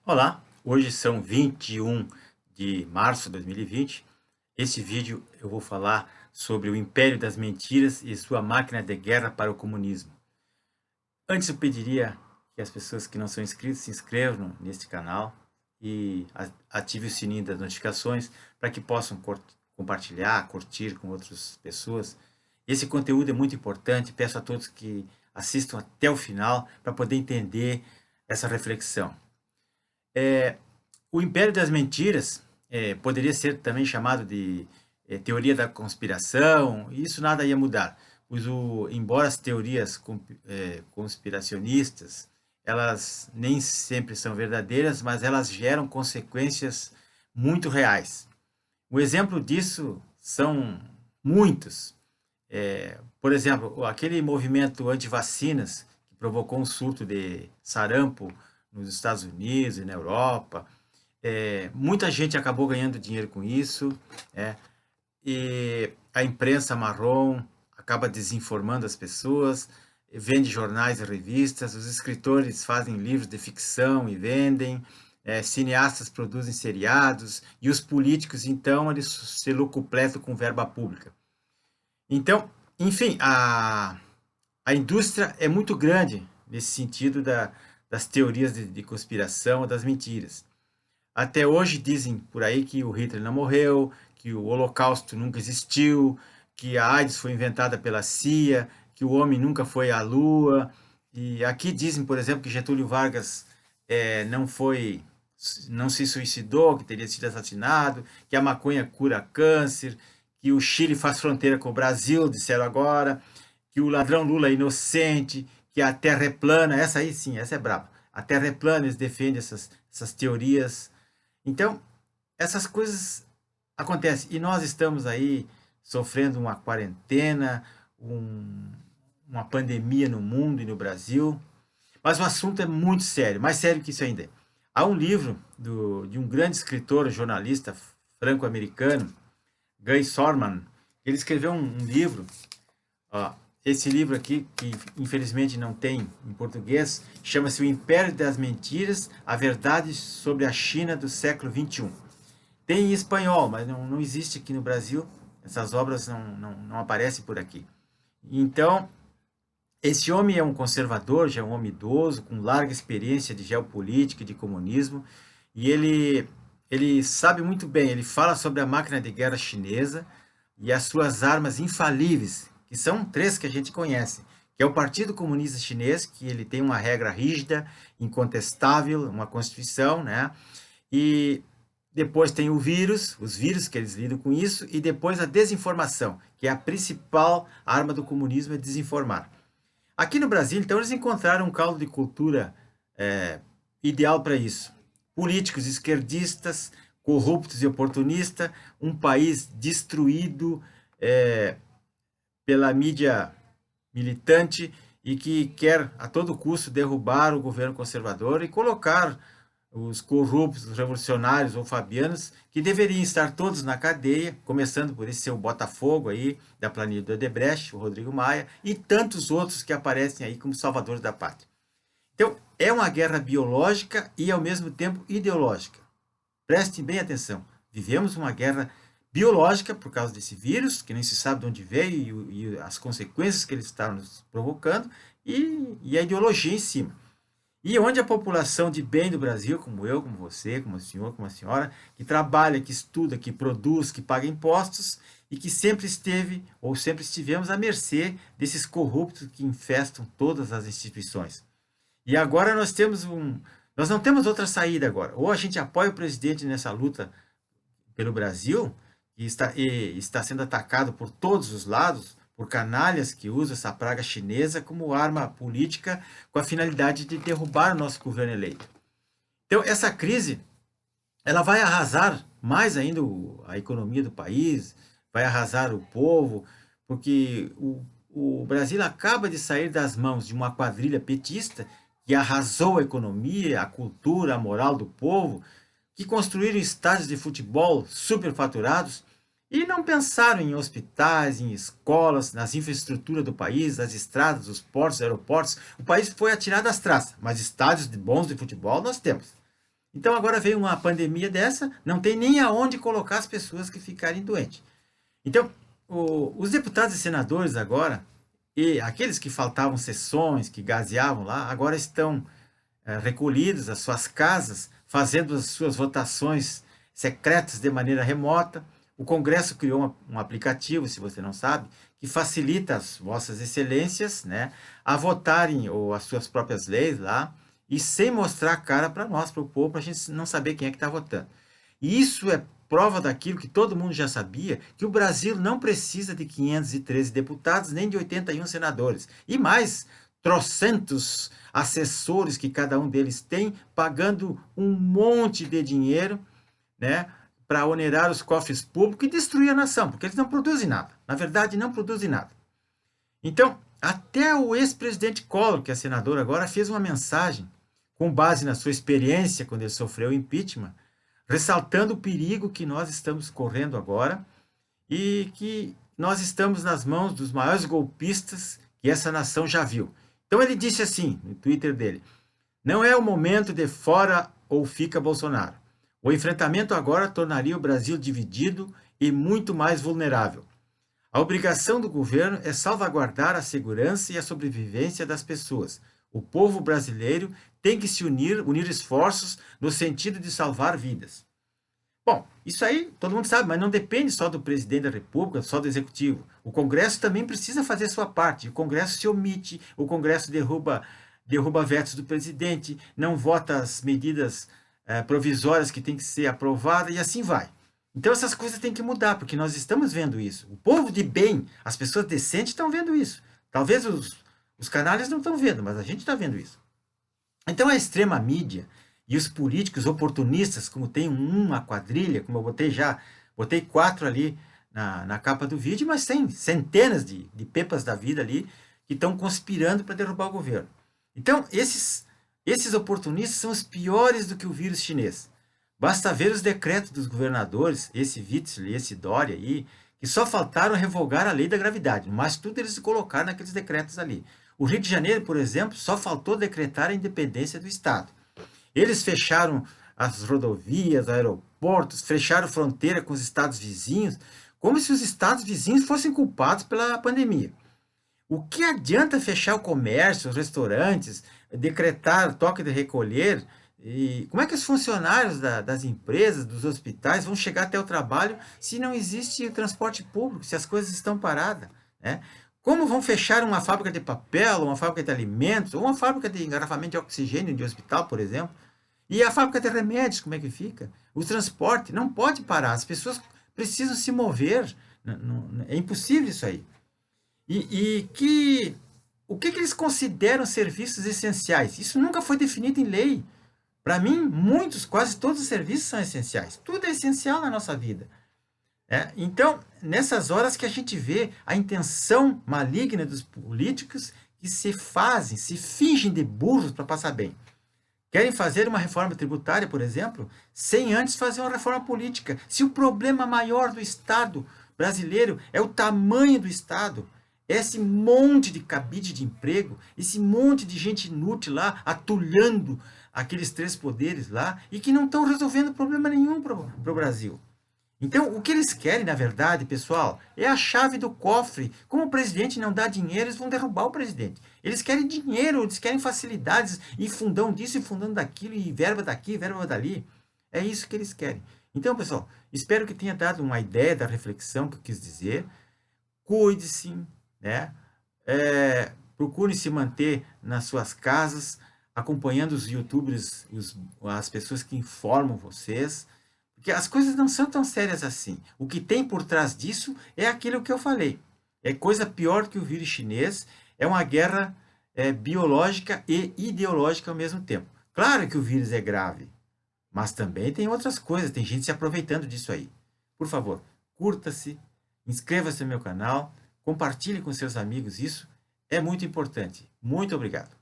Olá, hoje são 21 de março de 2020. Esse vídeo eu vou falar sobre o Império das Mentiras e sua máquina de guerra para o comunismo. Antes eu pediria que as pessoas que não são inscritas se inscrevam neste canal e ative o sininho das notificações para que possam compartilhar, curtir com outras pessoas. Esse conteúdo é muito importante, peço a todos que assistam até o final para poder entender essa reflexão. O Império das Mentiras poderia ser também chamado de teoria da conspiração, e isso nada ia mudar, pois embora as teorias conspiracionistas, elas nem sempre são verdadeiras, mas elas geram consequências muito reais. O exemplo disso são muitos. Por exemplo, aquele movimento anti-vacinas que provocou um surto de sarampo nos Estados Unidos e na Europa. Muita gente acabou ganhando dinheiro com isso, e a imprensa marrom acaba desinformando as pessoas, vende jornais e revistas, os escritores fazem livros de ficção e vendem, cineastas produzem seriados, e os políticos, então, eles se locupletam com verba pública. Então, enfim, a indústria é muito grande nesse sentido das teorias de conspiração, das mentiras. Até hoje dizem por aí que o Hitler não morreu, que o Holocausto nunca existiu, que a AIDS foi inventada pela CIA, que o homem nunca foi à Lua. E aqui dizem, por exemplo, que Getúlio Vargas não se suicidou, que teria sido assassinado, que a maconha cura câncer, que o Chile faz fronteira com o Brasil, disseram agora, que o ladrão Lula é inocente, que a Terra é plana. Essa aí sim, essa é braba. A Terra é plana, eles defendem essas teorias. Então, essas coisas acontecem. E nós estamos aí sofrendo uma quarentena, uma pandemia no mundo e no Brasil. Mas o assunto é muito sério, mais sério que isso ainda. Há um livro de um grande escritor, jornalista franco-americano, Guy Sorman. Ele escreveu um livro, ó, esse livro aqui, que infelizmente não tem em português, chama-se O Império das Mentiras, a Verdade sobre a China do século XXI. Tem em espanhol, mas não existe aqui no Brasil. Essas obras não aparecem por aqui. Então, esse homem é um conservador, já é um homem idoso, com larga experiência de geopolítica e de comunismo, e ele sabe muito bem, ele fala sobre a máquina de guerra chinesa e as suas armas infalíveis, que são três que a gente conhece, que é o Partido Comunista Chinês, que ele tem uma regra rígida, incontestável, uma constituição, né? E depois tem o vírus, os vírus que eles lidam com isso, e depois a desinformação, que é a principal arma do comunismo, é desinformar. Aqui no Brasil, então, eles encontraram um caldo de cultura ideal para isso. Políticos esquerdistas, corruptos e oportunistas, um país destruído pela mídia militante e que quer a todo custo derrubar o governo conservador e colocar os corruptos, os revolucionários ou fabianos, que deveriam estar todos na cadeia, começando por esse seu Botafogo aí, da planilha do Odebrecht, o Rodrigo Maia, e tantos outros que aparecem aí como salvadores da pátria. Então, é uma guerra biológica e, ao mesmo tempo, ideológica. Prestem bem atenção. Vivemos uma guerra biológica por causa desse vírus, que nem se sabe de onde veio e as consequências que ele está nos provocando, e a ideologia em cima. E onde a população de bem do Brasil, como eu, como você, como o senhor, como a senhora, que trabalha, que estuda, que produz, que paga impostos, e que sempre esteve ou sempre estivemos à mercê desses corruptos que infestam todas as instituições. E agora nós não temos outra saída agora. Ou a gente apoia o presidente nessa luta pelo Brasil, e está sendo atacado por todos os lados, por canalhas que usam essa praga chinesa como arma política com a finalidade de derrubar o nosso governo eleito. Então, essa crise, ela vai arrasar mais ainda a economia do país, vai arrasar o povo, porque o Brasil acaba de sair das mãos de uma quadrilha petista que arrasou a economia, a cultura, a moral do povo, que construíram estádios de futebol superfaturados e não pensaram em hospitais, em escolas, nas infraestruturas do país, as estradas, os portos, aeroportos. O país foi atirado às traças, mas estádios bons de futebol nós temos. Então agora veio uma pandemia dessa, não tem nem aonde colocar as pessoas que ficarem doentes. Então, os deputados e senadores agora, e aqueles que faltavam sessões, que gazeavam lá, agora estão recolhidos às suas casas, fazendo as suas votações secretas de maneira remota. O Congresso criou um aplicativo, se você não sabe, que facilita as vossas excelências, né, a votarem ou as suas próprias leis lá, e sem mostrar a cara para nós, para o povo, para a gente não saber quem é que está votando. E isso é prova daquilo que todo mundo já sabia, que o Brasil não precisa de 513 deputados, nem de 81 senadores. E mais, trocentos assessores que cada um deles tem, pagando um monte de dinheiro, né, para onerar os cofres públicos e destruir a nação, porque eles não produzem nada. Na verdade, não produzem nada. Então, até o ex-presidente Collor, que é senador agora, fez uma mensagem, com base na sua experiência quando ele sofreu o impeachment, ressaltando o perigo que nós estamos correndo agora e que nós estamos nas mãos dos maiores golpistas que essa nação já viu. Então ele disse assim, no Twitter dele, não é o momento de fora ou fica Bolsonaro. O enfrentamento agora tornaria o Brasil dividido e muito mais vulnerável. A obrigação do governo é salvaguardar a segurança e a sobrevivência das pessoas. O povo brasileiro tem que se unir esforços no sentido de salvar vidas. Bom, isso aí todo mundo sabe, mas não depende só do presidente da República, só do executivo. O Congresso também precisa fazer sua parte. O Congresso se omite, o Congresso derruba vetos do presidente, não vota as medidas provisórias que têm que ser aprovadas e assim vai. Então essas coisas têm que mudar, porque nós estamos vendo isso. O povo de bem, as pessoas decentes estão vendo isso. Talvez os canalhas não estão vendo, mas a gente está vendo isso. Então a extrema mídia e os políticos oportunistas, como tem uma quadrilha, como eu botei 4 ali na capa do vídeo, mas tem centenas de pepas da vida ali que estão conspirando para derrubar o governo. Então esses oportunistas são os piores do que o vírus chinês. Basta ver os decretos dos governadores, esse Witzel e esse Dória aí, que só faltaram revogar a lei da gravidade, mas tudo eles colocaram naqueles decretos ali. O Rio de Janeiro, por exemplo, só faltou decretar a independência do Estado. Eles fecharam as rodovias, aeroportos, fecharam fronteira com os estados vizinhos, como se os estados vizinhos fossem culpados pela pandemia. O que adianta fechar o comércio, os restaurantes, decretar toque de recolher? E como é que os funcionários das empresas, dos hospitais vão chegar até o trabalho se não existe transporte público, se as coisas estão paradas, né? Como vão fechar uma fábrica de papel, uma fábrica de alimentos, ou uma fábrica de engarrafamento de oxigênio de hospital, por exemplo? E a fábrica de remédios, como é que fica? O transporte não pode parar, as pessoas precisam se mover, é impossível isso aí. O que eles consideram serviços essenciais? Isso nunca foi definido em lei. Para mim, quase todos os serviços são essenciais. Tudo é essencial na nossa vida. Então, nessas horas que a gente vê a intenção maligna dos políticos que se fingem de burros para passar bem. Querem fazer uma reforma tributária, por exemplo, sem antes fazer uma reforma política. Se o problema maior do Estado brasileiro é o tamanho do Estado, esse monte de cabide de emprego, esse monte de gente inútil lá, atulhando aqueles 3 poderes lá, e que não estão resolvendo problema nenhum para o Brasil. Então, o que eles querem, na verdade, pessoal, é a chave do cofre. Como o presidente não dá dinheiro, eles vão derrubar o presidente. Eles querem dinheiro, eles querem facilidades, e fundão disso, e fundão daquilo, e verba daqui, verba dali. É isso que eles querem. Então, pessoal, espero que tenha dado uma ideia da reflexão que eu quis dizer. Cuide-se, né? Procure se manter nas suas casas, acompanhando os youtubers, as pessoas que informam vocês, porque as coisas não são tão sérias assim. O que tem por trás disso é aquilo que eu falei. É coisa pior que o vírus chinês, é uma guerra biológica e ideológica ao mesmo tempo. Claro que o vírus é grave, mas também tem outras coisas, tem gente se aproveitando disso aí. Por favor, curta-se, inscreva-se no meu canal, compartilhe com seus amigos isso, é muito importante. Muito obrigado.